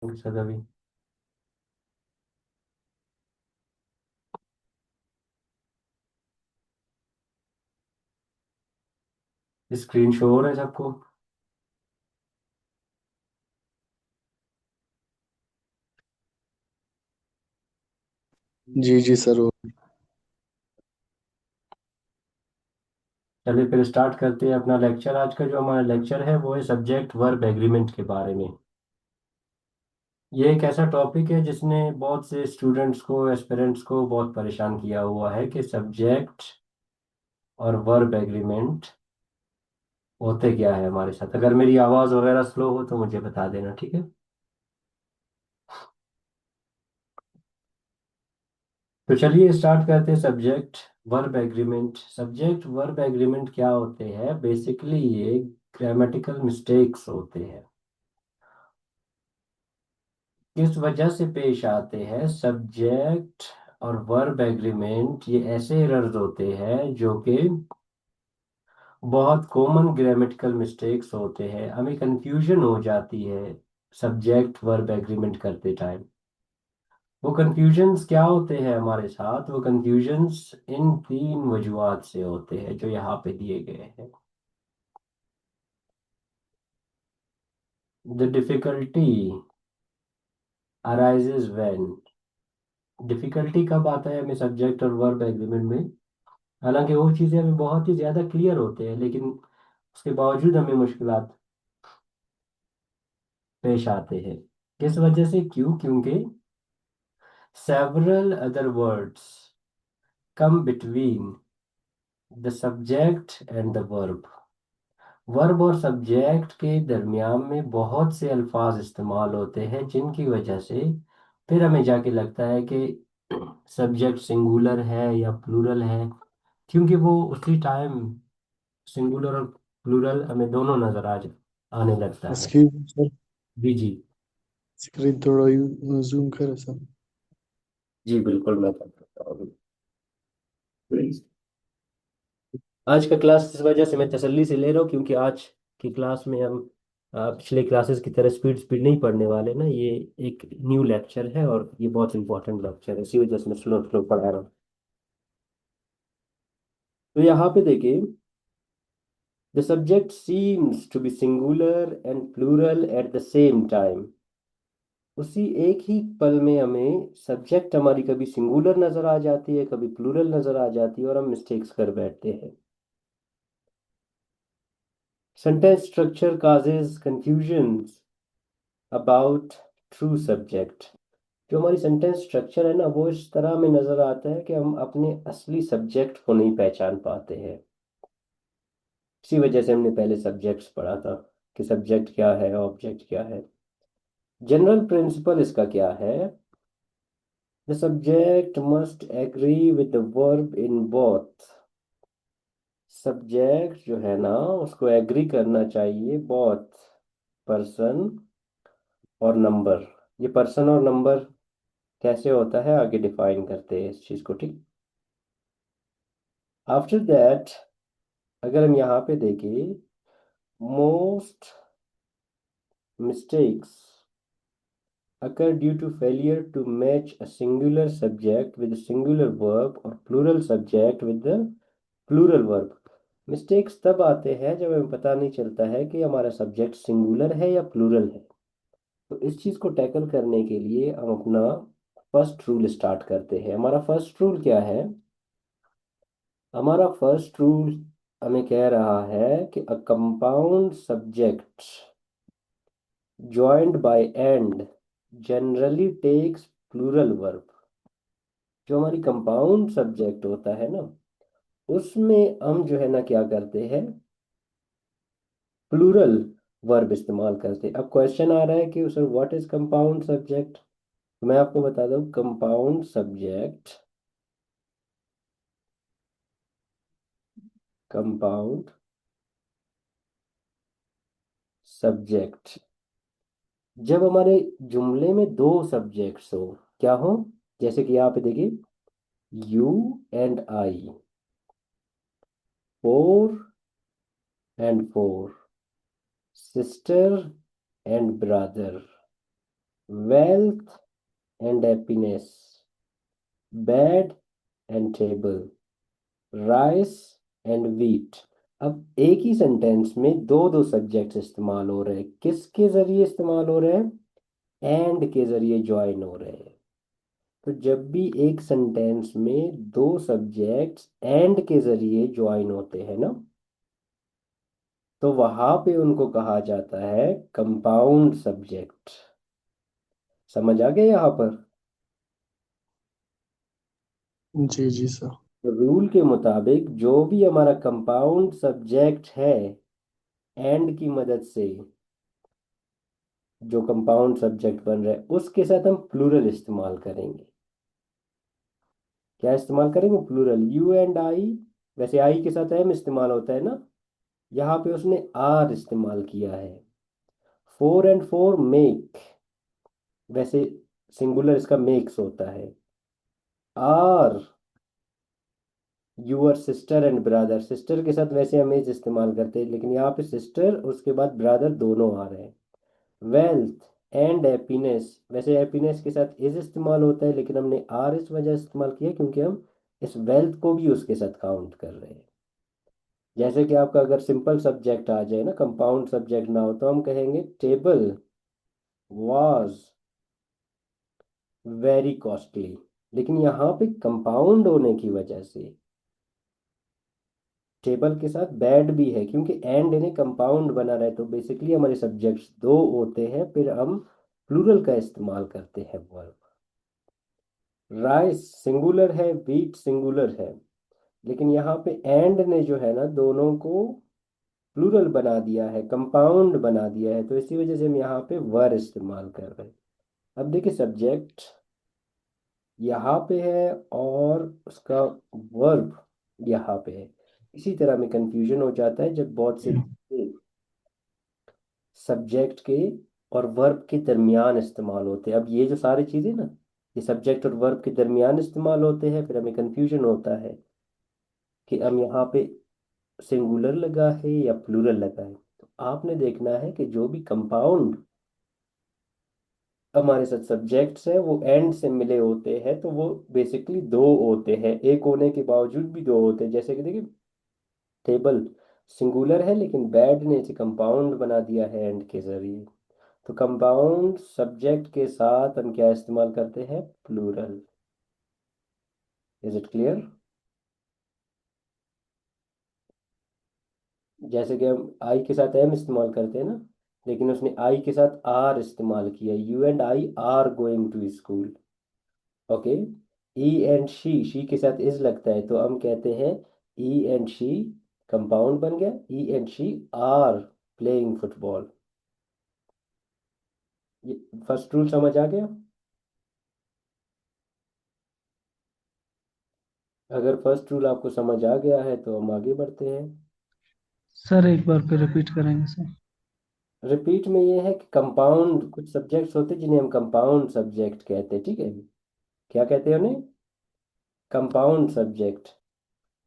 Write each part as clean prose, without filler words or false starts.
सभी screen show हो रहा है सबको। जी जी सर चलिए फिर स्टार्ट करते हैं अपना लेक्चर। आज का जो हमारा लेक्चर है वो है सब्जेक्ट वर्ब एग्रीमेंट के बारे में। ये एक ऐसा टॉपिक है जिसने बहुत से स्टूडेंट्स को, एस्पिरेंट्स को बहुत परेशान किया हुआ है कि सब्जेक्ट और वर्ब एग्रीमेंट होते क्या है हमारे साथ। अगर मेरी आवाज़ वगैरह स्लो हो तो मुझे बता देना, ठीक है। तो चलिए स्टार्ट करते हैं। Subject verb agreement. Subject verb agreement क्या होते हैं? बेसिकली ये ग्रामेटिकल मिस्टेक्स होते हैं। किस वजह से पेश आते हैं? सब्जेक्ट और वर्ब एग्रीमेंट ये ऐसे एरर्स होते हैं जो कि बहुत कॉमन ग्रामेटिकल मिस्टेक्स होते हैं। हमें कंफ्यूजन हो जाती है सब्जेक्ट वर्ब एग्रीमेंट करते टाइम। वो कंफ्यूजन्स क्या होते हैं हमारे साथ? वो कंफ्यूजन्स इन तीन वजूहात से होते हैं जो यहाँ पे दिए गए हैं। The difficulty arises when. Difficulty कब आता है हमें सब्जेक्ट और वर्ब एग्रीमेंट में? हालांकि वो चीज़ें हमें बहुत ही ज़्यादा क्लियर होते हैं, लेकिन उसके बावजूद हमें मुश्किलात पेश आते हैं। किस वजह से? क्योंकि several other words come between the subject and the verb। Verb और सब्जेक्ट के दरमियान में बहुत से अल्फाज इस्तेमाल होते हैं जिनकी वजह से फिर हमें जाके लगता है कि सब्जेक्ट सिंगुलर है या प्लूरल है, क्योंकि वो उसी टाइम सिंगुलर और प्लूरल हमें दोनों नजर आने लगता है। स्क्रीन सर जी जी। स्क्रीन थोड़ा जूम करें सर। जी बिल्कुल, मैं कर सकता हूँ। आज का क्लास इस वजह से मैं तसल्ली से ले रहा हूँ क्योंकि आज की क्लास में हम पिछले क्लासेस की तरह स्पीड स्पीड नहीं पढ़ने वाले ना। ये एक न्यू लेक्चर है और ये बहुत इंपॉर्टेंट लेक्चर है, इसी वजह से मैं स्लो स्लो पढ़ा रहा हूँ। तो यहाँ पे देखिए, the subject seems to be singular and plural at the same time. उसी एक ही पल में हमें सब्जेक्ट हमारी कभी सिंगुलर नजर आ जाती है, कभी प्लूरल नजर आ जाती है और हम मिस्टेक्स कर बैठते हैं। Sentence structure causes confusions about true subject। जो हमारी सेंटेंस स्ट्रक्चर है ना, वो इस तरह में नजर आता है कि हम अपने असली सब्जेक्ट को नहीं पहचान पाते हैं। इसी वजह से हमने पहले सब्जेक्ट्स पढ़ा था कि सब्जेक्ट क्या है, ऑब्जेक्ट क्या है। जनरल प्रिंसिपल इसका क्या है? The subject must agree with the verb in both. Subject जो है ना, उसको एग्री करना चाहिए बोथ पर्सन और नंबर। ये पर्सन और नंबर कैसे होता है आगे डिफाइन करते हैं इस चीज को, ठीक। आफ्टर दैट अगर हम यहाँ पे देखें, most mistakes occur due to failure to match a singular subject with a singular verb or plural subject with the plural verb। Mistakes तब आते हैं जब हमें पता नहीं चलता है कि हमारा सब्जेक्ट सिंगुलर है या प्लूरल है। तो इस चीज को टैकल करने के लिए हम अपना फर्स्ट रूल स्टार्ट करते हैं। हमारा फर्स्ट रूल क्या है? हमारा फर्स्ट रूल हमें कह रहा है कि a compound subject joined by and generally takes plural verb। जो हमारी कंपाउंड सब्जेक्ट होता है ना, उसमें हम जो है ना क्या करते हैं, प्लूरल वर्ब इस्तेमाल करते हैं। अब क्वेश्चन आ रहा है कि sir what is compound subject. मैं आपको बता दूं, कंपाउंड सब्जेक्ट, कंपाउंड सब्जेक्ट जब हमारे जुमले में दो सब्जेक्ट्स हो, क्या हो? जैसे कि यहाँ पे देखिए, you and I, four and four, sister and brother, wealth and happiness, bed and table, rice and wheat. अब एक ही सेंटेंस में दो दो सब्जेक्ट्स इस्तेमाल हो रहे हैं। किसके जरिए इस्तेमाल हो रहे हैं? एंड के जरिए ज्वाइन हो रहे हैं। तो जब भी एक सेंटेंस में दो सब्जेक्ट्स एंड के जरिए ज्वाइन होते हैं ना, तो वहां पे उनको कहा जाता है कंपाउंड सब्जेक्ट। समझ आ गया यहाँ पर? जी जी सर। तो रूल के मुताबिक जो भी हमारा कंपाउंड सब्जेक्ट है, एंड की मदद से जो कंपाउंड सब्जेक्ट बन रहा है, उसके साथ हम प्लूरल इस्तेमाल करेंगे। क्या इस्तेमाल करेंगे? प्लूरल। यू एंड आई, वैसे आई के साथ एम इस्तेमाल होता है ना, यहाँ पे उसने आर इस्तेमाल किया है। फोर एंड फोर मेक, वैसे सिंगुलर इसका मेक्स होता है। Are your sister and brother, sister के साथ वैसे हम एज इस्तेमाल करते हैं, लेकिन यहाँ पे सिस्टर उसके बाद ब्रदर दोनों आ रहे हैं। वेल्थ एंड हैप्पीनेस, वैसे हैप्पीनेस के साथ इज इस्तेमाल होता है, लेकिन हमने आर इस वजह से इस्तेमाल किया क्योंकि हम इस वेल्थ को भी उसके साथ काउंट कर रहे हैं। जैसे कि आपका अगर सिंपल सब्जेक्ट आ जाए ना, कंपाउंड सब्जेक्ट ना हो, तो हम कहेंगे टेबल वाज वेरी कॉस्टली। लेकिन यहाँ पे कंपाउंड होने की वजह से टेबल के साथ बैड भी है, क्योंकि एंड इन्हें कंपाउंड बना रहे। तो बेसिकली हमारे सब्जेक्ट्स दो होते हैं, फिर हम प्लूरल का इस्तेमाल करते हैं वर्ब। राइस सिंगुलर है, व्हीट सिंगुलर है, लेकिन यहाँ पे एंड ने जो है ना दोनों को प्लूरल बना दिया है, कंपाउंड बना दिया है, तो इसी वजह से हम यहाँ पे वर इस्तेमाल कर रहे हैं। अब देखिए, सब्जेक्ट यहाँ पे है और उसका वर्ब यहाँ पे है। इसी तरह में कंफ्यूजन हो जाता है जब बहुत से सब्जेक्ट के और वर्ब के दरमियान इस्तेमाल होते हैं। अब ये जो सारी चीज़ें ना, ये सब्जेक्ट और वर्ब के दरमियान इस्तेमाल होते हैं, फिर हमें कंफ्यूजन होता है कि हम यहाँ पे सिंगुलर लगा है या प्लूरल लगा है। तो आपने देखना है कि जो भी कंपाउंड हमारे साथ सब्जेक्ट्स हैं वो एंड से मिले होते हैं, तो वो बेसिकली दो होते हैं, एक होने के बावजूद भी दो होते हैं। जैसे कि देखिए, टेबल सिंगुलर है, लेकिन बैड ने इसे कंपाउंड बना दिया है एंड के जरिए। तो कंपाउंड सब्जेक्ट के साथ हम क्या इस्तेमाल करते हैं? प्लूरल। Is it clear? जैसे कि हम आई के साथ एम इस्तेमाल करते हैं ना, लेकिन उसने आई के साथ आर इस्तेमाल किया। You and I are going to school. Okay. He and she के साथ इज लगता है, तो हम कहते हैं ई एंड शी, कंपाउंड बन गया। He and she are playing football. ये फर्स्ट रूल समझ आ गया? अगर फर्स्ट रूल आपको समझ आ गया है तो हम आगे बढ़ते हैं। सर एक बार फिर रिपीट करेंगे सर। रिपीट में ये है कि कंपाउंड कुछ सब्जेक्ट्स होते हैं जिन्हें हम कंपाउंड सब्जेक्ट कहते हैं, ठीक है? क्या कहते हैं उन्हें? Compound subject.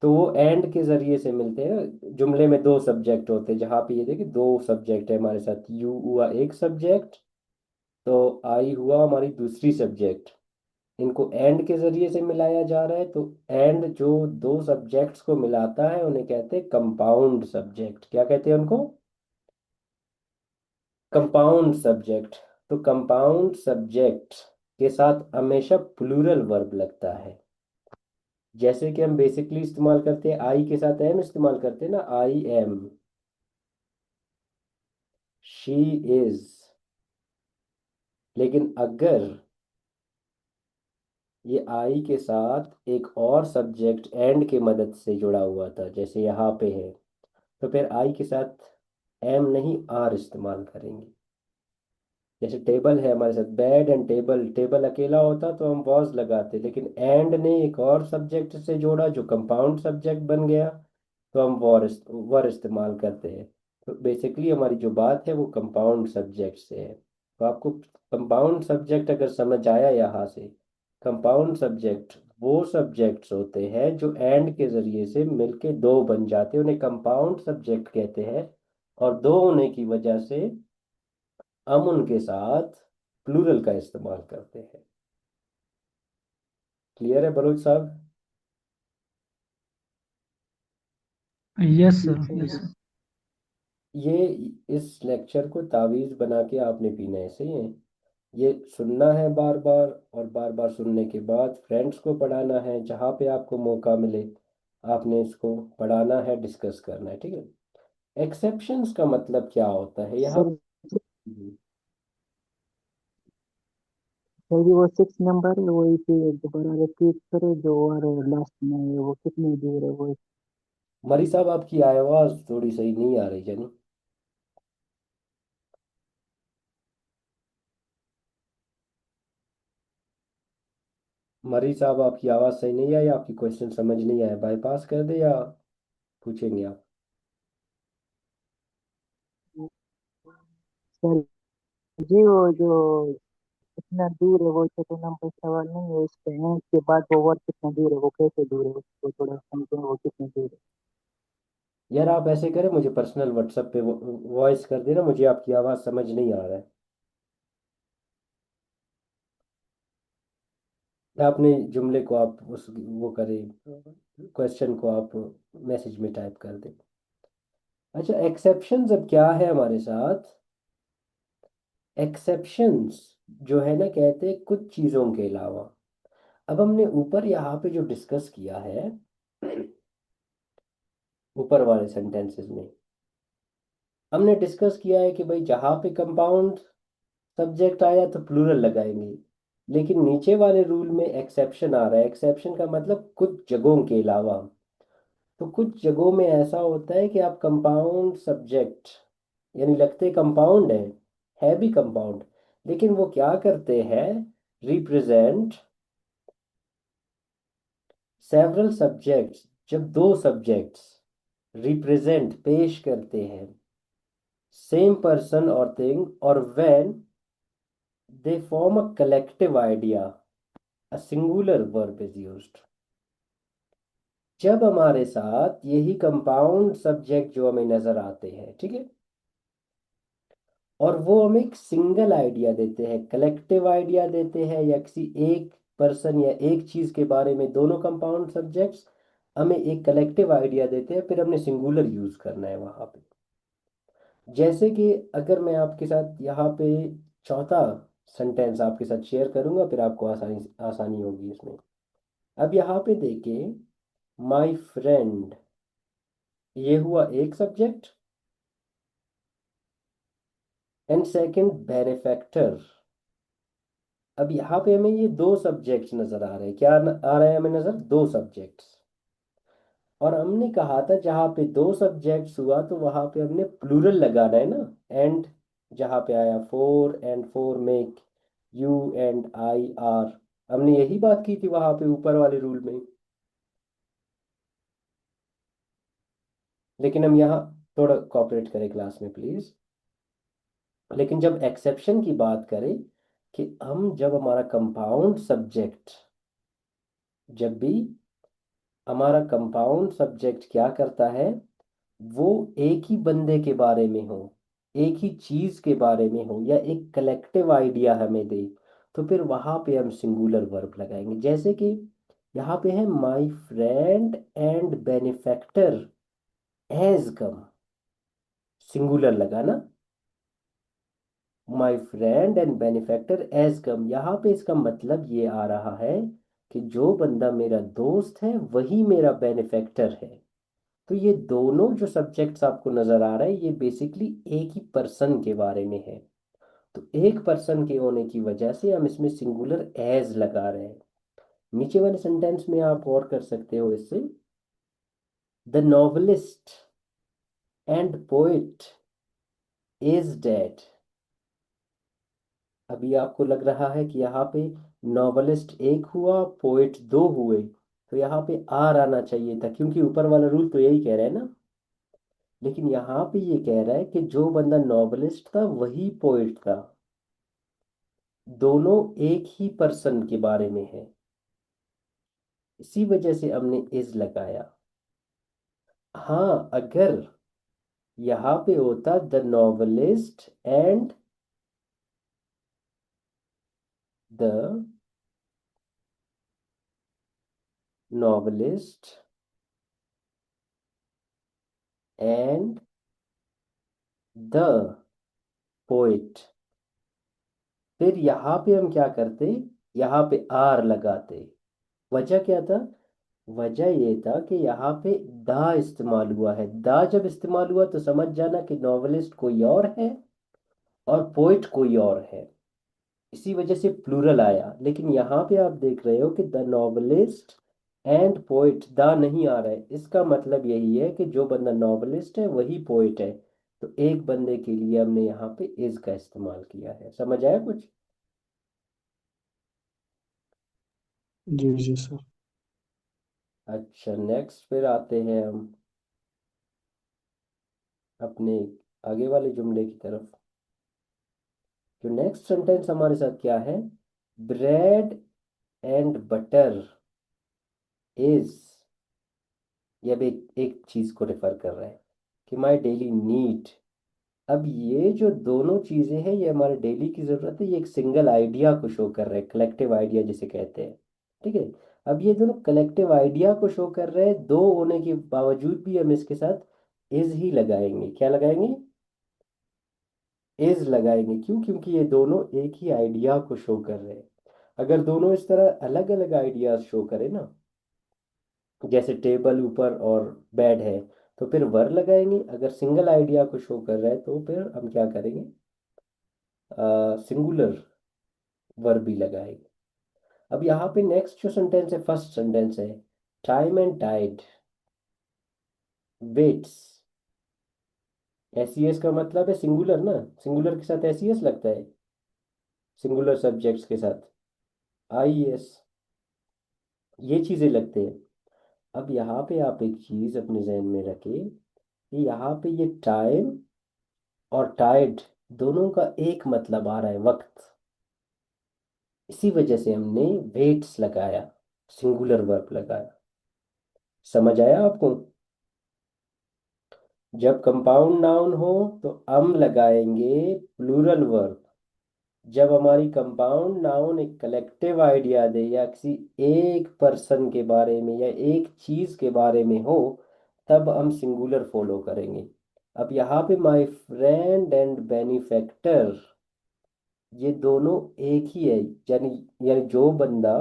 तो वो एंड के जरिए से मिलते हैं। जुमले में दो सब्जेक्ट होते हैं, जहाँ पे ये देखिए दो सब्जेक्ट है हमारे साथ। यू हुआ एक सब्जेक्ट, तो आई हुआ हमारी दूसरी सब्जेक्ट। इनको एंड के जरिए से मिलाया जा रहा है, तो एंड जो दो सब्जेक्ट्स को मिलाता है उन्हें कहते हैं कंपाउंड सब्जेक्ट। क्या कहते हैं उनको? Compound subject. तो कंपाउंड सब्जेक्ट के साथ हमेशा प्लूरल वर्ब लगता है। जैसे कि हम बेसिकली इस्तेमाल करते हैं, आई के साथ एम इस्तेमाल करते हैं ना, आई एम, शी इज। लेकिन अगर ये आई के साथ एक और सब्जेक्ट एंड के मदद से जुड़ा हुआ था, जैसे यहाँ पे है, तो फिर आई के साथ एम नहीं आर इस्तेमाल करेंगे। जैसे टेबल है हमारे साथ, बेड एंड टेबल, टेबल अकेला होता तो हम वॉज लगाते, लेकिन एंड ने एक और सब्जेक्ट से जोड़ा जो कंपाउंड सब्जेक्ट बन गया, तो हम वर इस्तेमाल करते हैं। तो बेसिकली हमारी जो बात है वो कंपाउंड सब्जेक्ट से है। तो आपको कंपाउंड सब्जेक्ट अगर समझ आया यहाँ से, कंपाउंड सब्जेक्ट वो सब्जेक्ट्स होते हैं जो एंड के जरिए से मिलके दो बन जाते हैं, उन्हें कंपाउंड सब्जेक्ट कहते हैं। और दो होने की वजह से हम उनके साथ प्लूरल का इस्तेमाल करते हैं। क्लियर है बलोच साहब? Yes sir, yes sir. ये इस लेक्चर को तावीज़ बना के आपने पीना है, सही है? ये सुनना है बार बार, और बार बार सुनने के बाद फ्रेंड्स को पढ़ाना है, जहाँ पे आपको मौका मिले आपने इसको पढ़ाना है, डिस्कस करना है, ठीक है? एक्सेप्शंस का मतलब क्या होता है यहाँ? सर सर जी वो 6 नंबर है, वही पे दोबारा रिपीट करे जो और लास्ट में है, वो कितनी दूर है वो? मरी साहब, आपकी आवाज़ थोड़ी सही नहीं आ रही जानी। मरी साहब, आपकी आवाज़ सही नहीं आई, आपकी क्वेश्चन समझ नहीं आया, बाईपास कर दे या पूछेंगे आप? सर जी वो जो कितना दूर है वो छोटे नंबर सवाल नहीं है, इसके हैं इसके बाद वो वर्ड कितना दूर है, वो कैसे दूर है उसको थोड़ा समझो, वो कितनी दूर है। यार आप ऐसे करें, मुझे पर्सनल व्हाट्सएप पे वॉइस कर देना, मुझे आपकी आवाज़ समझ नहीं आ रहा है। या अपने जुमले को आप उस वो करें, क्वेश्चन को आप मैसेज में टाइप कर दें। अच्छा, एक्सेप्शंस अब क्या है हमारे साथ? एक्सेप्शंस जो है ना, कहते हैं कुछ चीज़ों के अलावा। अब हमने ऊपर यहाँ पे जो डिस्कस किया है, ऊपर वाले सेंटेंसेस में हमने डिस्कस किया है कि भाई जहाँ पे कंपाउंड सब्जेक्ट आया तो प्लूरल लगाएंगे, लेकिन नीचे वाले रूल में एक्सेप्शन आ रहा है। एक्सेप्शन का मतलब कुछ जगहों के अलावा। तो कुछ जगहों में ऐसा होता है कि आप कंपाउंड सब्जेक्ट, यानी लगते कंपाउंड है भी कंपाउंड, लेकिन वो क्या करते हैं? Represent several subjects. जब दो सब्जेक्ट्स रिप्रेजेंट पेश करते हैं सेम पर्सन और थिंग, और when they form a collective idea, a singular verb is used। जब हमारे साथ यही कंपाउंड सब्जेक्ट जो हमें नजर आते हैं, ठीक है, और वो हमें एक सिंगल आइडिया देते हैं, कलेक्टिव आइडिया देते हैं, या किसी एक पर्सन या एक चीज के बारे में दोनों कंपाउंड सब्जेक्ट्स हमें एक कलेक्टिव आइडिया देते हैं, फिर हमने सिंगुलर यूज करना है वहां पे। जैसे कि अगर मैं आपके साथ यहाँ पे चौथा सेंटेंस आपके साथ शेयर करूंगा, फिर आपको आसानी आसानी होगी इसमें। अब यहाँ पे देखिए, माई फ्रेंड, ये हुआ एक सब्जेक्ट, एंड सेकंड बेनिफैक्टर। अब यहाँ पे हमें ये दो सब्जेक्ट्स नजर आ रहे हैं। क्या आ रहा है हमें नजर? दो सब्जेक्ट्स। और हमने कहा था जहाँ पे दो सब्जेक्ट्स हुआ तो वहां पे हमने प्लूरल लगाना है ना। एंड जहाँ पे आया four, and four make you and I are, हमने यही बात की थी वहां पे ऊपर वाले रूल में। लेकिन हम यहाँ थोड़ा कॉपरेट करें क्लास में प्लीज। लेकिन जब एक्सेप्शन की बात करें, कि हम जब हमारा कंपाउंड सब्जेक्ट, जब भी हमारा कंपाउंड सब्जेक्ट क्या करता है, वो एक ही बंदे के बारे में हो, एक ही चीज के बारे में हो, या एक कलेक्टिव आइडिया हमें दे, तो फिर वहां पे हम सिंगुलर वर्ब लगाएंगे। जैसे कि यहाँ पे है my friend and benefactor has come, singular लगा ना। My friend and benefactor has come, यहाँ पे इसका मतलब ये आ रहा है कि जो बंदा मेरा दोस्त है वही मेरा बेनिफैक्टर है। तो ये दोनों जो सब्जेक्ट्स आपको नजर आ रहे हैं, ये बेसिकली एक ही पर्सन के बारे में है। तो एक पर्सन के होने की वजह से हम इसमें सिंगुलर एज लगा रहे हैं। नीचे वाले सेंटेंस में आप और कर सकते हो इससे, the novelist and poet is dead. अभी आपको लग रहा है कि यहाँ पे नॉवेलिस्ट एक हुआ, पोएट दो हुए, तो यहाँ पे आर आना चाहिए था, क्योंकि ऊपर वाला रूल तो यही कह रहा है ना। लेकिन यहाँ पे ये कह रहा है कि जो बंदा नॉवेलिस्ट था वही पोएट था, दोनों एक ही पर्सन के बारे में है, इसी वजह से हमने इज लगाया। हाँ, अगर यहाँ पे होता the novelist and The novelist and the poet। फिर यहाँ पे हम क्या करते, यहाँ पे आर लगाते। वजह क्या था? वजह ये था कि यहाँ पे दा इस्तेमाल हुआ है। दा जब इस्तेमाल हुआ तो समझ जाना कि नॉवेलिस्ट कोई और है और पोइट कोई और है। इसी वजह से प्लूरल आया। लेकिन यहाँ पे आप देख रहे हो कि the novelist and poet, the नहीं आ रहा है। इसका मतलब यही है कि जो बंदा नॉवेलिस्ट है वही पोइट है। तो एक बंदे के लिए हमने यहाँ पे इज का इस्तेमाल किया है। समझ आया कुछ? जी जी सर। अच्छा, नेक्स्ट फिर आते हैं हम अपने आगे वाले जुमले की तरफ। जो नेक्स्ट सेंटेंस हमारे साथ क्या है? ब्रेड एंड बटर इज, ये भी एक चीज को रेफर कर रहा है कि माई डेली नीड। अब ये जो दोनों चीजें हैं ये हमारे डेली की जरूरत है। ये एक सिंगल आइडिया को शो कर रहे हैं, कलेक्टिव आइडिया जिसे कहते हैं। ठीक है। अब ये दोनों कलेक्टिव आइडिया को शो कर रहे हैं, दो होने के बावजूद भी हम इसके साथ इज ही लगाएंगे। क्या लगाएंगे? इज लगाएंगे। क्यों? क्योंकि ये दोनों एक ही आइडिया को शो कर रहे हैं। अगर दोनों इस तरह अलग अलग आइडियाज शो करें ना, जैसे टेबल ऊपर और बेड है, तो फिर वर लगाएंगे। अगर सिंगल आइडिया को शो कर रहा है तो फिर हम क्या करेंगे? सिंगुलर वर्ब भी लगाएंगे। अब यहाँ पे नेक्स्ट जो सेंटेंस है, फर्स्ट सेंटेंस है time and tide waits. S का मतलब है सिंगुलर ना, सिंगुलर के साथ एस लगता है, सिंगुलर सब्जेक्ट्स के साथ आई एस, ये चीजें लगते हैं। अब यहाँ पे आप एक चीज अपने जहन में रखें कि यहाँ पे ये टाइम और टाइड दोनों का एक मतलब आ रहा है, वक्त। इसी वजह से हमने वेट्स लगाया, सिंगुलर वर्ब लगाया। समझ आया आपको? जब कंपाउंड नाउन हो तो हम लगाएंगे प्लूरल वर्ब। जब हमारी कंपाउंड नाउन एक कलेक्टिव आइडिया दे या किसी एक पर्सन के बारे में या एक चीज के बारे में हो, तब हम सिंगुलर फॉलो करेंगे। अब यहाँ पे माय फ्रेंड एंड बेनिफैक्टर, ये दोनों एक ही है। यानी यानी जो बंदा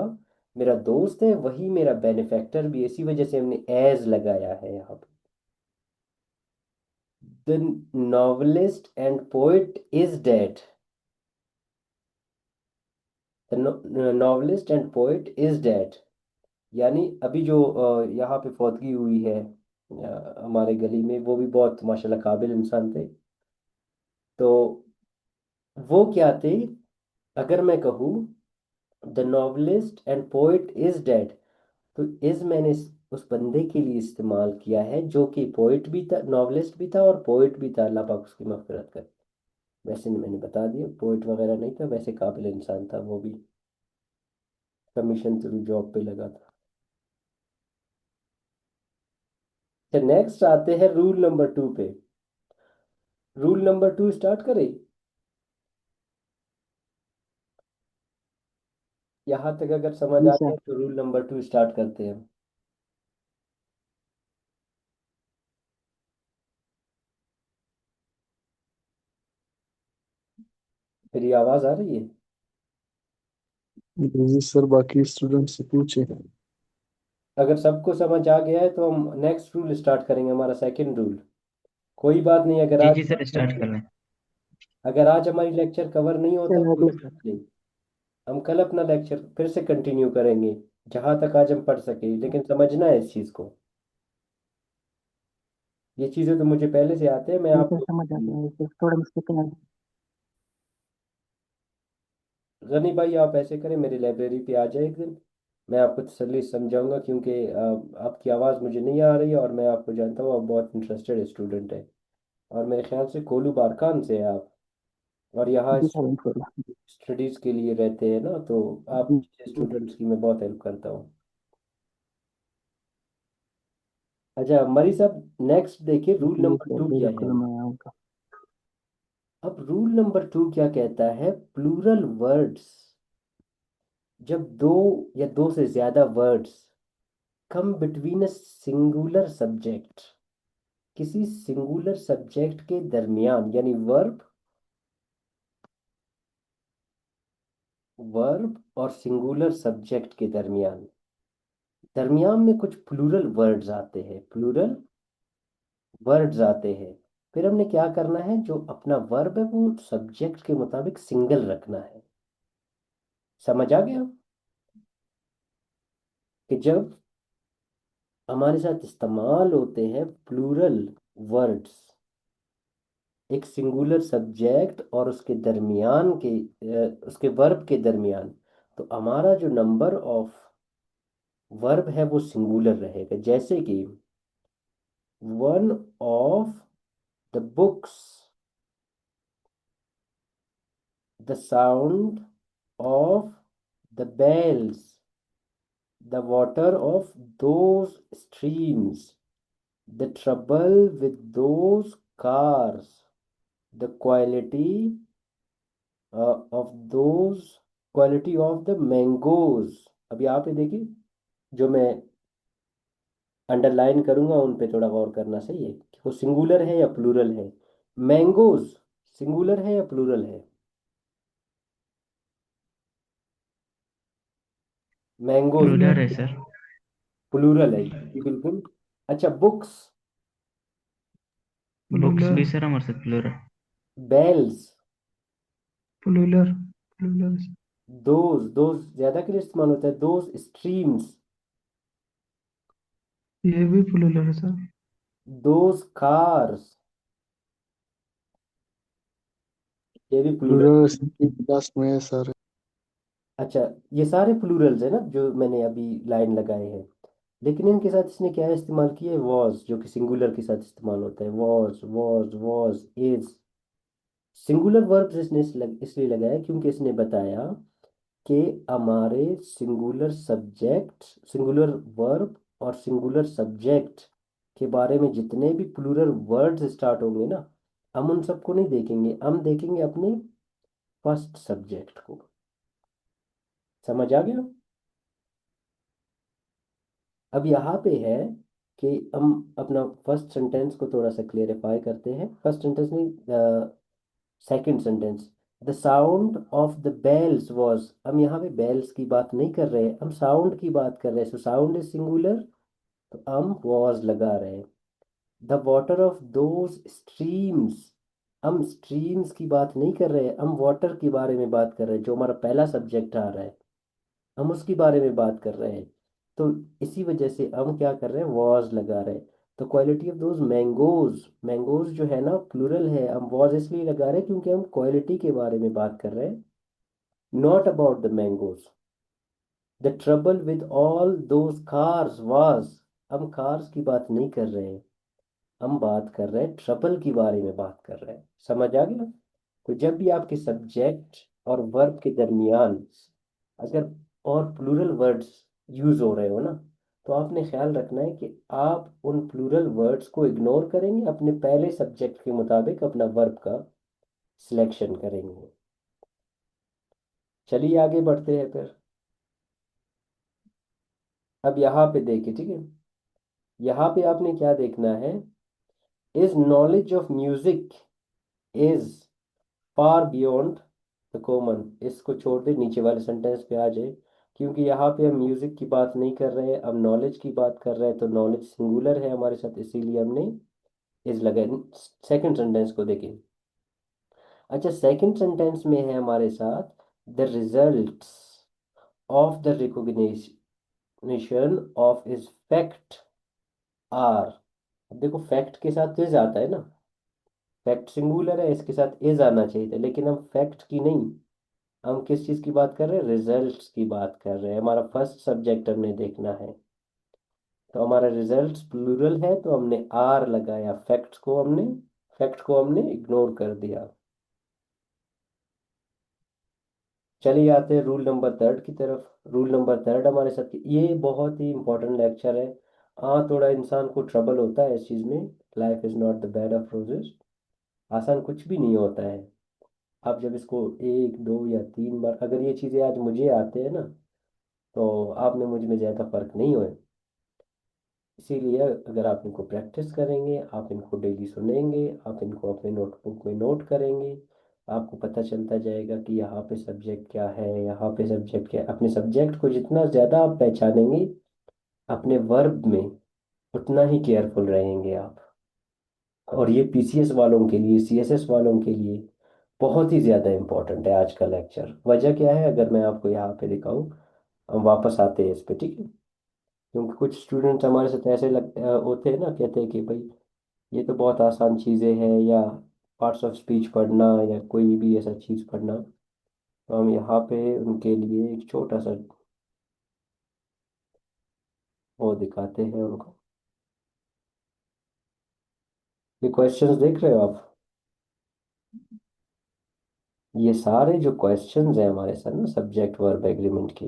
मेरा दोस्त है वही मेरा बेनिफैक्टर भी है। इसी वजह से हमने एज लगाया है यहाँ पे। The novelist and poet is dead. The novelist and poet is dead, यानी अभी जो यहाँ पे फौतगी हुई है हमारे गली में, वो भी बहुत माशाल्लाह काबिल इंसान थे। तो वो क्या थे? अगर मैं कहूँ the novelist and poet is dead, तो इज मैंने उस बंदे के लिए इस्तेमाल किया है जो कि पोइट भी था, नॉवलिस्ट भी था और पोइट भी था। अल्लाह पाक उसकी मग़फ़िरत करे। वैसे मैंने बता दिया, पोइट वगैरह नहीं था, वैसे काबिल इंसान था वो भी, कमीशन थ्रू जॉब पे लगा था। तो नेक्स्ट आते हैं रूल नंबर 2 पे। रूल नंबर 2 स्टार्ट करें। यहाँ तक अगर समझ जी आ सर। गया तो रूल नंबर 2 स्टार्ट करते हैं। मेरी आवाज आ रही है? जी सर, बाकी स्टूडेंट से पूछे। अगर सबको समझ आ गया है तो हम नेक्स्ट रूल स्टार्ट करेंगे, हमारा सेकंड रूल। कोई बात नहीं, अगर जी आज जी सर, स्टार्ट कर लें। अगर आज हमारी लेक्चर कवर नहीं होता चलो कोई अभी बात नहीं, हम कल अपना लेक्चर फिर से कंटिन्यू करेंगे जहां तक आज हम पढ़ सके। लेकिन समझना है इस चीज को, ये चीजें तो मुझे पहले से आते हैं, मैं जी सर आपको। समझ आता है, सिर्फ थोड़ा मिस्टेक है। गनी भाई आप ऐसे करें, मेरी लाइब्रेरी पे आ जाए एक दिन, मैं आपको तसल्ली से समझाऊंगा। क्योंकि आपकी आवाज़ मुझे नहीं आ रही है और मैं आपको जानता हूँ, आप बहुत इंटरेस्टेड स्टूडेंट है। और मेरे ख्याल से कोलू बारकान से है आप, और यहाँ जी सर इंशाल्लाह। स्टडीज़ के लिए रहते हैं ना, तो आप जी स्टूडेंट्स की मैं बहुत हेल्प करता हूँ। अच्छा मरी साहब, नेक्स्ट देखिए रूल जी नंबर सर 2 क्या बिल्कुल है। मैं आऊँगा। अब रूल नंबर 2 क्या कहता है? प्लूरल वर्ड्स जब दो या दो से ज्यादा words come between a singular subject, किसी सिंगुलर सब्जेक्ट के दरमियान, यानी वर्ब, वर्ब और सिंगुलर सब्जेक्ट के दरमियान, दरमियान में कुछ प्लूरल वर्ड्स आते हैं, प्लूरल वर्ड्स आते हैं। फिर हमने क्या करना है, जो अपना वर्ब है वो सब्जेक्ट के मुताबिक सिंगल रखना है। समझ आ गया कि जब हमारे साथ इस्तेमाल होते हैं प्लूरल वर्ड्स एक सिंगुलर सब्जेक्ट और उसके दरमियान के उसके वर्ब के दरमियान, तो हमारा जो नंबर ऑफ वर्ब है वो सिंगुलर रहेगा। जैसे कि one of the books, the sound of the bells, the water of those streams, the trouble with those cars, the of those quality of the mangoes। अब यहाँ पे देखिए, जो मैं अंडरलाइन करूंगा उन पे थोड़ा गौर करना सही है कि वो सिंगुलर है या प्लूरल है। मैंगोज सिंगुलर है या प्लूरल है? मैंगोज प्लूरल है सर। प्लूरल है जी बिल्कुल। अच्छा, बुक्स, बुक्स प्लूरल भी सर हमारे साथ plural. Bells, plural plural those ज्यादा के लिए इस्तेमाल होता है, दोज स्ट्रीम्स, ये भी प्लूरल है सर। दोज कार्स, ये भी प्लूरल। प्लूरल सिंपली क्लास में है सर। अच्छा, ये सारे प्लूरल्स है ना जो मैंने अभी लाइन लगाए हैं। लेकिन इनके साथ इसने क्या इस्तेमाल किया है, वॉज, जो कि सिंगुलर के साथ इस्तेमाल होता है। Was is. सिंगुलर वर्ब्स इसने इसलिए लगाया क्योंकि इसने बताया कि हमारे सिंगुलर सब्जेक्ट, सिंगुलर वर्ब और सिंगुलर सब्जेक्ट के बारे में जितने भी प्लूरल वर्ड्स स्टार्ट होंगे ना, हम उन सबको नहीं देखेंगे, हम देखेंगे अपने फर्स्ट सब्जेक्ट को। समझ आ गया? अब यहाँ पे है कि हम अपना फर्स्ट सेंटेंस को थोड़ा सा क्लेरिफाई करते हैं। फर्स्ट सेंटेंस नहीं, second sentence. The sound of the bells was, हम यहाँ पे बेल्स की बात नहीं कर रहे हैं, हम साउंड की बात कर रहे हैं। सो साउंड इज सिंगुलर, तो हम वॉज लगा रहे हैं। The water of those streams, हम स्ट्रीम्स की बात नहीं कर रहे हैं, हम वाटर के बारे में बात कर रहे हैं, जो हमारा पहला सब्जेक्ट आ रहा है, हम उसके बारे में बात कर रहे हैं। तो इसी वजह से हम क्या कर रहे हैं, वॉज लगा रहे हैं। तो quality of those mangoes, mangoes जो है ना प्लूरल है, हम वॉज इसलिए लगा रहे हैं क्योंकि हम क्वालिटी के बारे में बात कर रहे हैं, not about the mangoes. The trouble with all those cars was, हम कार्स की बात नहीं कर रहे हैं, हम बात कर रहे हैं ट्रबल के बारे में बात कर रहे हैं। समझ आ गया? तो जब भी आपके सब्जेक्ट और वर्ब के दरमियान अगर और प्लूरल वर्ड्स यूज हो रहे हो ना, तो आपने ख्याल रखना है कि आप उन प्लूरल वर्ड्स को इग्नोर करेंगे, अपने पहले सब्जेक्ट के मुताबिक अपना वर्ब का सिलेक्शन करेंगे। चलिए आगे बढ़ते हैं फिर। अब यहाँ पे देखिए, ठीक है, यहाँ पे आपने क्या देखना है, is knowledge of music is far beyond the common. इसको छोड़ दे, नीचे वाले सेंटेंस पे आ जाए, क्योंकि यहाँ पे हम म्यूजिक की बात नहीं कर रहे हैं, अब नॉलेज की बात कर रहे हैं। तो नॉलेज सिंगुलर है हमारे साथ, इसीलिए हमने इज लगाए। सेकंड सेंटेंस को देखें। अच्छा, सेकंड सेंटेंस में है हमारे साथ the results of the recognition of is fact are. देखो, फैक्ट के साथ इज आता है ना, फैक्ट सिंगुलर है, इसके साथ इज आना चाहिए था, लेकिन हम फैक्ट की नहीं, हम किस चीज़ की बात कर रहे हैं, रिजल्ट्स की बात कर रहे हैं। हमारा फर्स्ट सब्जेक्ट हमने देखना है, तो हमारा रिजल्ट्स प्लूरल है, तो हमने आर लगाया, फैक्ट को हमने इग्नोर कर दिया। चलिए आते हैं रूल नंबर थर्ड की तरफ। रूल नंबर थर्ड हमारे साथ, ये बहुत ही इंपॉर्टेंट लेक्चर है। हाँ, थोड़ा इंसान को ट्रबल होता है इस चीज़ में, life is not the bed of roses, आसान कुछ भी नहीं होता है। आप जब इसको एक दो या तीन बार, अगर ये चीज़ें आज मुझे आते हैं ना, तो आप में मुझ में ज़्यादा फर्क नहीं हुए। इसीलिए अगर आप इनको प्रैक्टिस करेंगे, आप इनको डेली सुनेंगे, आप इनको अपने नोटबुक में नोट करेंगे, आपको पता चलता जाएगा कि यहाँ पे सब्जेक्ट क्या है, यहाँ पे सब्जेक्ट क्या है। अपने सब्जेक्ट को जितना ज़्यादा आप पहचानेंगे अपने वर्ब में, उतना ही केयरफुल रहेंगे आप। और ये पीसीएस वालों के लिए, सीएसएस वालों के लिए बहुत ही ज़्यादा इम्पोर्टेंट है आज का लेक्चर। वजह क्या है अगर मैं आपको यहाँ पे दिखाऊं, हम वापस आते हैं इस पे, ठीक है। क्योंकि कुछ स्टूडेंट्स हमारे साथ ऐसे होते हैं ना, कहते हैं कि भाई ये तो बहुत आसान चीज़ें हैं, या पार्ट्स ऑफ स्पीच पढ़ना या कोई भी ऐसा चीज़ पढ़ना। तो हम यहाँ पे उनके लिए एक छोटा सा वो दिखाते हैं उनको। ये क्वेश्चंस देख रहे हो आप, ये सारे जो क्वेश्चंस हैं हमारे साथ ना सब्जेक्ट वर्ब एग्रीमेंट के,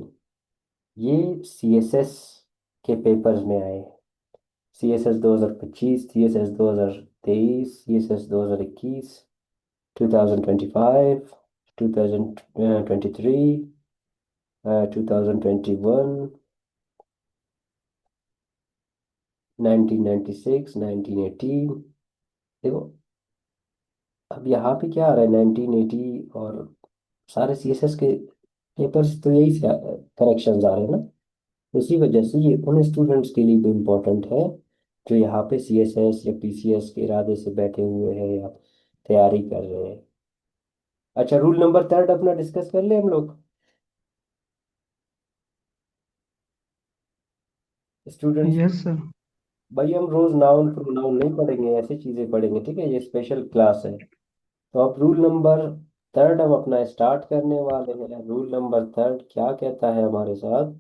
ये सीएसएस के पेपर्स में आए। CSS 2025, CSS 2023, CSS 2021, 2025, 2023, 2021, 1996, 1918। देखो अब यहाँ पे क्या आ रहा है, 1980 और सारे सीएसएस के पेपर्स तो यही करेक्शंस आ रहे हैं ना। इसी वजह से ये उन स्टूडेंट्स के लिए भी इम्पोर्टेंट है जो यहाँ पे सीएसएस या पीसीएस के इरादे से बैठे हुए हैं या तैयारी कर रहे हैं। अच्छा, रूल नंबर थर्ड अपना डिस्कस कर ले हम लोग स्टूडेंट्स। Yes sir. भाई हम रोज नाउन प्रोनाउन नहीं पढ़ेंगे, ऐसी चीजें पढ़ेंगे, ठीक है, ये स्पेशल क्लास है। तो अब रूल नंबर थर्ड हम अपना स्टार्ट करने वाले हैं। रूल नंबर थर्ड क्या कहता है हमारे साथ?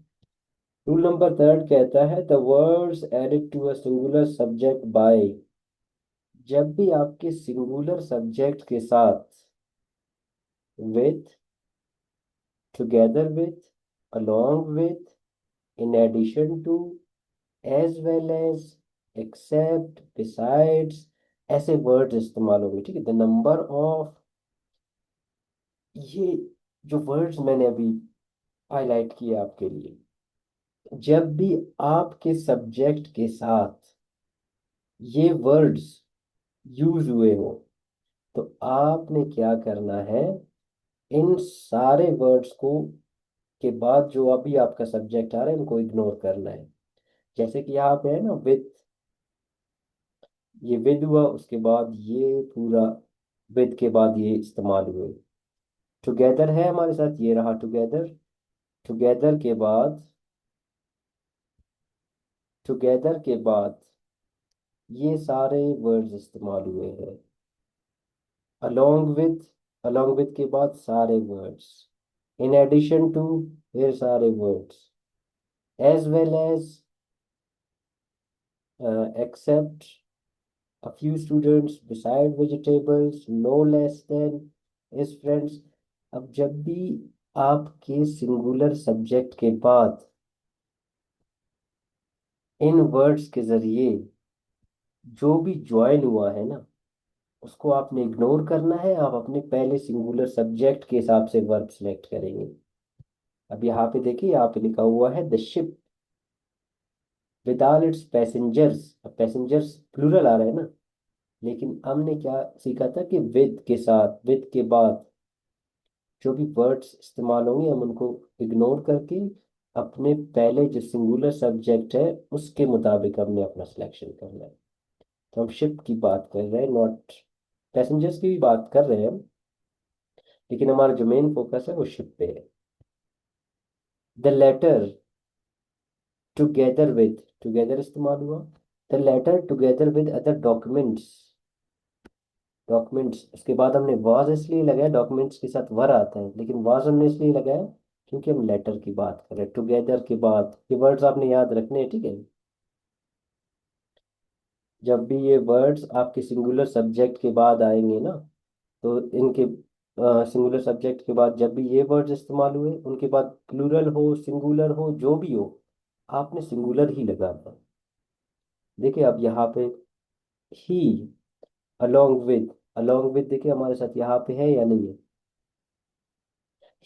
रूल नंबर थर्ड कहता है the words added to a singular subject by, जब भी आपके सिंगुलर सब्जेक्ट के साथ with, together with, along with, in addition to, as well as, except, besides, ऐसे वर्ड्स इस्तेमाल होंगे, ठीक है। द नंबर ऑफ, ये जो वर्ड्स मैंने अभी हाईलाइट किए आपके लिए, जब भी आपके सब्जेक्ट के साथ ये वर्ड्स यूज हुए हो, तो आपने क्या करना है, इन सारे वर्ड्स को के बाद जो अभी आपका सब्जेक्ट आ रहा है इनको इग्नोर करना है। जैसे कि यहाँ पे है ना विद, ये विद हुआ, उसके बाद ये पूरा विद के बाद ये इस्तेमाल हुए। टुगेदर है हमारे साथ, ये रहा टुगेदर। टुगेदर के बाद, टुगेदर के बाद ये सारे वर्ड्स इस्तेमाल हुए हैं। along with, along with के बाद सारे वर्ड्स, in addition to, फिर सारे words, as well as, except, a few students, beside vegetables, no less than, is friends। अब जब भी आपके सिंगुलर सब्जेक्ट के बाद इन वर्ड्स के जरिए जो भी ज्वाइन हुआ है ना, उसको आपने इग्नोर करना है। आप अपने पहले सिंगुलर सब्जेक्ट के हिसाब से वर्ब सिलेक्ट करेंगे। अब यहाँ पे देखिए, यहाँ पे लिखा हुआ है the ship with all it's passengers. अब पैसेंजर्स प्लूरल आ रहा है ना, लेकिन हमने क्या सीखा था कि विद के साथ, विद के बाद जो भी वर्ड्स इस्तेमाल होंगे हम उनको इग्नोर करके अपने पहले जो सिंगुलर सब्जेक्ट है उसके मुताबिक हमने अपना सिलेक्शन करना है। तो हम शिप की बात कर रहे हैं, नॉट पैसेंजर्स की भी बात कर रहे हैं हम, लेकिन हमारा जो मेन फोकस है वो शिप पे है। The letter together with, together इस्तेमाल हुआ। The letter together with other documents, documents उसके बाद हमने वाज इसलिए लगाया, डॉक्यूमेंट्स के साथ वर आता है, लेकिन वाज हमने इसलिए लगाया क्योंकि हम लेटर की बात कर रहे हैं। टुगेदर के बाद ये वर्ड्स आपने याद रखने हैं, ठीक है। जब भी ये वर्ड्स आपके सिंगुलर सब्जेक्ट के बाद आएंगे ना, तो इनके सिंगुलर सब्जेक्ट के बाद जब भी ये वर्ड्स इस्तेमाल हुए, उनके बाद प्लूरल हो सिंगुलर हो जो भी हो, आपने सिंगुलर ही लगाना है। देखिए अब यहाँ पे ही, अलोंग विद, अलोंग विद देखिए हमारे साथ यहाँ पे है या नहीं है?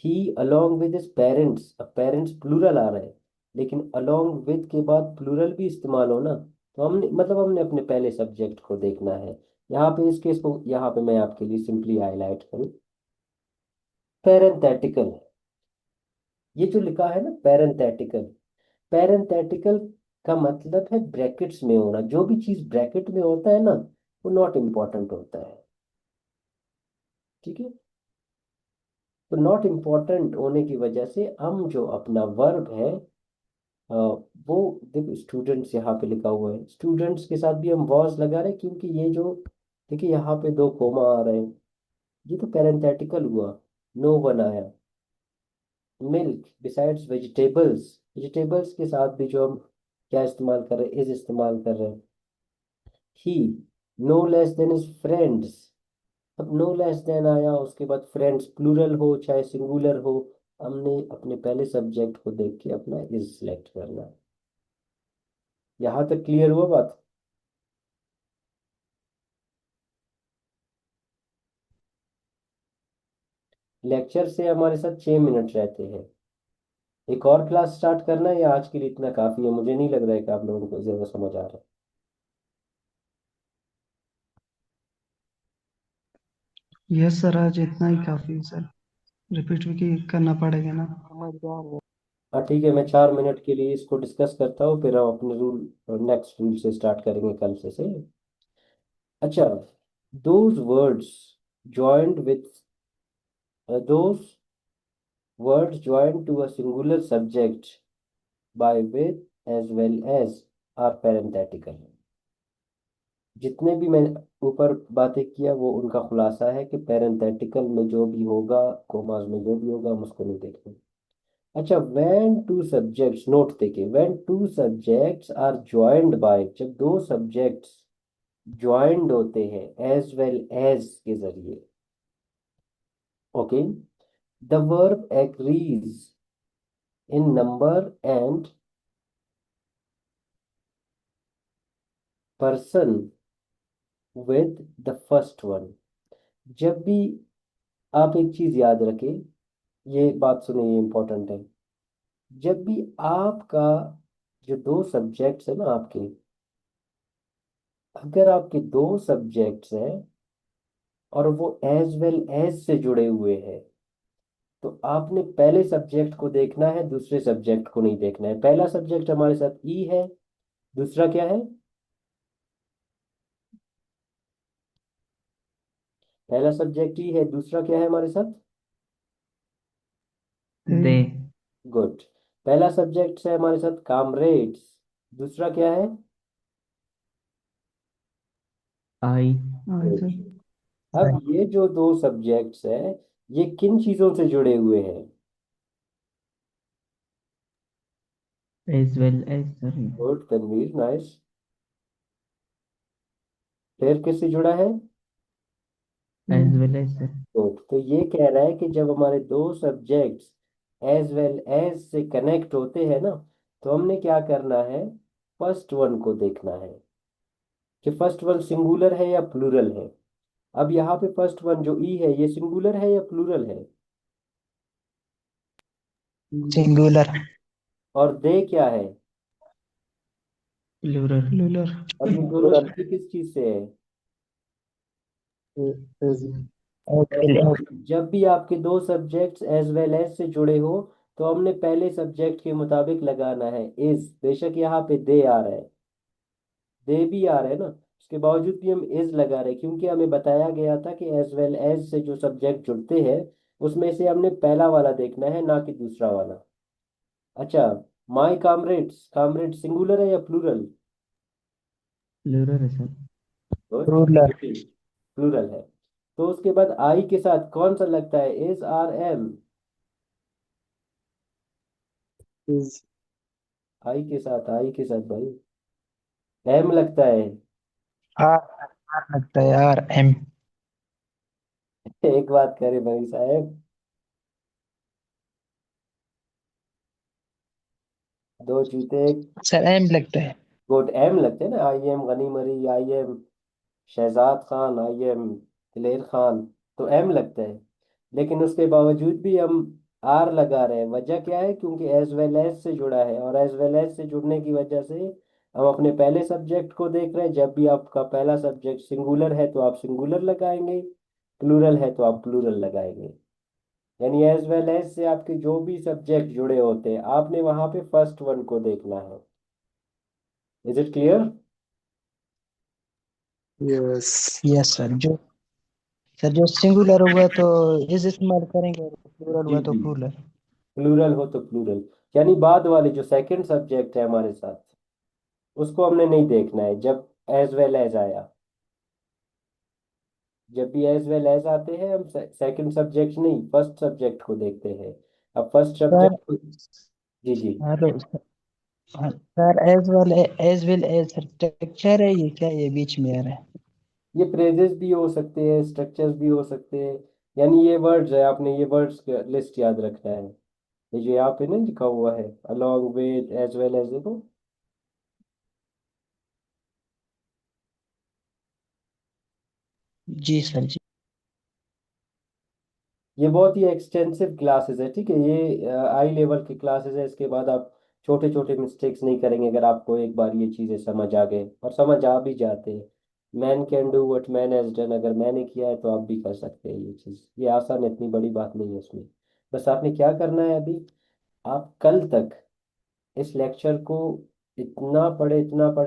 ही अलोंग विद हिज पेरेंट्स, अब पेरेंट्स प्लूरल आ रहा है, लेकिन अलोंग विद के बाद प्लूरल भी इस्तेमाल हो ना, तो हमने मतलब हमने अपने पहले सब्जेक्ट को देखना है। यहाँ पे इस केस को यहाँ पे मैं आपके लिए सिंपली हाईलाइट करूँ, पेरेंथेटिकल। ये जो लिखा है ना पेरेंथेटिकल, पेरेंथेटिकल का मतलब है ब्रैकेट्स में होना। जो भी चीज ब्रैकेट में होता है ना, वो नॉट इम्पॉर्टेंट होता है। ठीक है, तो नॉट इम्पॉर्टेंट होने की वजह से हम जो अपना वर्ब है वो, देखो स्टूडेंट्स यहाँ पे लिखा हुआ है, स्टूडेंट्स के साथ भी हम वॉज लगा रहे हैं, क्योंकि ये जो देखिए यहाँ पे दो कोमा आ रहे हैं, ये तो पेरेंथेटिकल हुआ। नो वन आया, मिल्क बिसाइड्स वेजिटेबल्स, वेजिटेबल्स के साथ भी जो हम क्या इस्तेमाल कर रहे हैं, इज इस्तेमाल कर रहे हैं। He no less than is friends, अब नो लेस देन आया, उसके बाद फ्रेंड्स प्लूरल हो चाहे सिंगुलर हो, हमने अपने पहले सब्जेक्ट को देख के अपना इज सिलेक्ट करना है। यहाँ तक क्लियर हुआ बात? लेक्चर से हमारे साथ 6 मिनट रहते हैं। एक और क्लास स्टार्ट करना है या आज के लिए इतना काफी है? मुझे नहीं लग रहा है कि आप लोगों को ज्यादा समझ आ रहा है। यस सर, आज इतना ही काफी है सर। रिपीट भी करना पड़ेगा ना। समझ गया मैं। हाँ ठीक है, मैं 4 मिनट के लिए इसको डिस्कस करता हूँ, फिर हम अपने रूल नेक्स्ट रूल से स्टार्ट करेंगे कल से सही है? अच्छा, those words joined with those words joined to a singular subject by with as well as are parenthetical। जितने भी मैंने ऊपर बातें किया वो उनका खुलासा है कि पेरेंथेटिकल में जो भी होगा, कोमास में जो भी होगा, हम उसको नहीं देखेंगे। अच्छा, when two subjects, नोट देखिए, when two subjects are joined by, जब दो सब्जेक्ट्स ज्वाइंड होते हैं एज वेल एज के जरिए, okay, the verb agrees in number and person with the first one. जब भी आप एक चीज याद रखें, ये बात सुनिए, ये इंपॉर्टेंट है। जब भी आपका जो दो सब्जेक्ट्स है ना आपके, अगर आपके दो सब्जेक्ट्स हैं और वो एज वेल एज से जुड़े हुए हैं, तो आपने पहले सब्जेक्ट को देखना है, दूसरे सब्जेक्ट को नहीं देखना है। पहला सब्जेक्ट हमारे साथ ई है, दूसरा क्या है? पहला सब्जेक्ट ई है, दूसरा क्या है हमारे साथ? दे। गुड। पहला सब्जेक्ट है हमारे साथ कामरेड्स, दूसरा क्या है? आई। हाँ सर। अब ये जो दो सब्जेक्ट्स है, ये किन चीजों से जुड़े हुए हैं? As well as sir. Good Tanveer, nice. फिर किससे जुड़ा है? As well as sir. Good. तो ये कह रहा है कि जब हमारे दो सब्जेक्ट्स एज वेल एज से कनेक्ट होते हैं ना, तो हमने क्या करना है, फर्स्ट वन को देखना है कि फर्स्ट वन सिंगुलर है या प्लूरल है। अब यहाँ पे फर्स्ट वन जो ई है, ये सिंगुलर है या प्लूरल है? सिंगुलर। और दे क्या है? प्लूरल। प्लूलर। और ये दोनों जुड़े किस चीज से है? जब भी आपके दो सब्जेक्ट्स एज वेल एज से जुड़े हो, तो हमने पहले सब्जेक्ट के मुताबिक लगाना है इज। बेशक यहाँ पे दे आ रहा है, दे भी आ रहा है ना, उसके बावजूद भी हम इज लगा रहे हैं, क्योंकि हमें बताया गया था कि एज वेल एज से जो सब्जेक्ट जुड़ते हैं, उसमें से हमने पहला वाला देखना है, ना कि दूसरा वाला। अच्छा, माई कामरेड्स, कामरेड सिंगुलर है या प्लूरल? प्लूरल है सर। रूलर। प्लूरल है। तो उसके बाद आई के साथ कौन सा लगता है, इज आर एम? इज। आई के साथ भाई एम लगता है। आर। आर लगता है, आर एम। एक बात करे भाई साहब, दो जूते। सर एम लगता है। गुड, एम लगते हैं ना, आई am Ghani Mari, I am Shahzad Khan, I am Diler Khan, तो एम लगता है। लेकिन उसके बावजूद भी हम आर लगा रहे हैं, वजह क्या है? क्योंकि एज वेल एज से जुड़ा है, और एज वेल एज से जुड़ने की वजह से हम अपने पहले सब्जेक्ट को देख रहे हैं। जब भी आपका पहला सब्जेक्ट सिंगुलर है तो आप सिंगुलर लगाएंगे, प्लूरल है तो आप प्लूरल लगाएंगे। यानी एज वेल एज से आपके जो भी सब्जेक्ट जुड़े होते हैं, आपने वहां पे फर्स्ट वन को देखना है। Is it clear? Yes. Yes sir जो सिंगुलर हुआ तो इज इस्तेमाल करेंगे और प्लूरल जी हुआ तो जी, प्लूरल। प्लूरल हो तो प्लूरल। यानी बाद वाले जो सेकंड सब्जेक्ट है हमारे साथ, उसको हमने नहीं देखना है जब एज वेल एज आया। जब भी एज वेल एज आते हैं, हम सेकंड सब्जेक्ट नहीं, फर्स्ट सब्जेक्ट को देखते हैं। अब फर्स्ट सर सब्जेक्ट, जी जी, hello sir as well as structure है ये, क्या ये बीच में आ रहा है? ये फ्रेजेस भी हो सकते हैं, स्ट्रक्चर्स भी हो सकते हैं। यानी ये वर्ड्स है, आपने ये वर्ड्स लिस्ट याद रखना है। ये जो यहाँ पे ना लिखा हुआ है, along with, as well as, देखो। जी सर जी। ये बहुत ही एक्सटेंसिव क्लासेस है, ठीक है। ये हाई लेवल की क्लासेस है। इसके बाद आप छोटे छोटे मिस्टेक्स नहीं करेंगे अगर आपको एक बार ये चीज़ें समझ आ गए, और समझ आ भी जाते हैं। Man can do what man has done, अगर मैंने किया है तो आप भी कर सकते हैं। ये चीज़, ये आसान है, इतनी बड़ी बात नहीं है इसमें। बस आपने क्या करना है अभी, आप कल तक इस लेक्चर को इतना पढ़े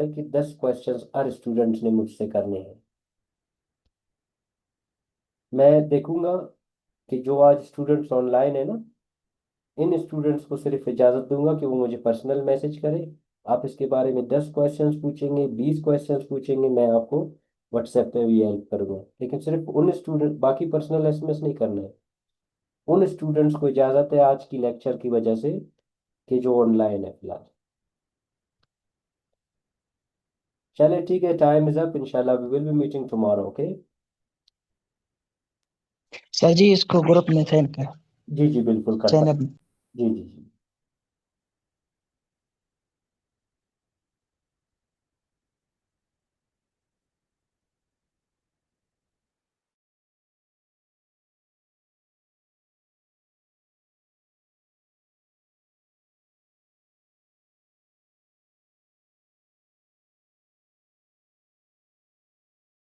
कि 10 क्वेश्चंस हर स्टूडेंट्स ने मुझसे करने हैं। मैं देखूंगा कि जो आज स्टूडेंट्स ऑनलाइन है ना, इन स्टूडेंट्स को सिर्फ इजाज़त दूंगा कि वो मुझे पर्सनल मैसेज करें। आप इसके बारे में 10 क्वेश्चंस पूछेंगे, 20 क्वेश्चंस पूछेंगे, मैं आपको व्हाट्सएप पे भी हेल्प करूंगा। लेकिन सिर्फ उन स्टूडेंट, बाकी पर्सनल एसएमएस नहीं करना है। उन स्टूडेंट्स को इजाज़त है आज की लेक्चर की वजह से, कि जो ऑनलाइन है फिलहाल। चले ठीक है, टाइम इज अप। इंशाल्लाह we will be meeting tomorrow, okay. Sir ji इसको ग्रुप में सेंड कर जी जी बिल्कुल करता हूँ। चैनल। जी जी।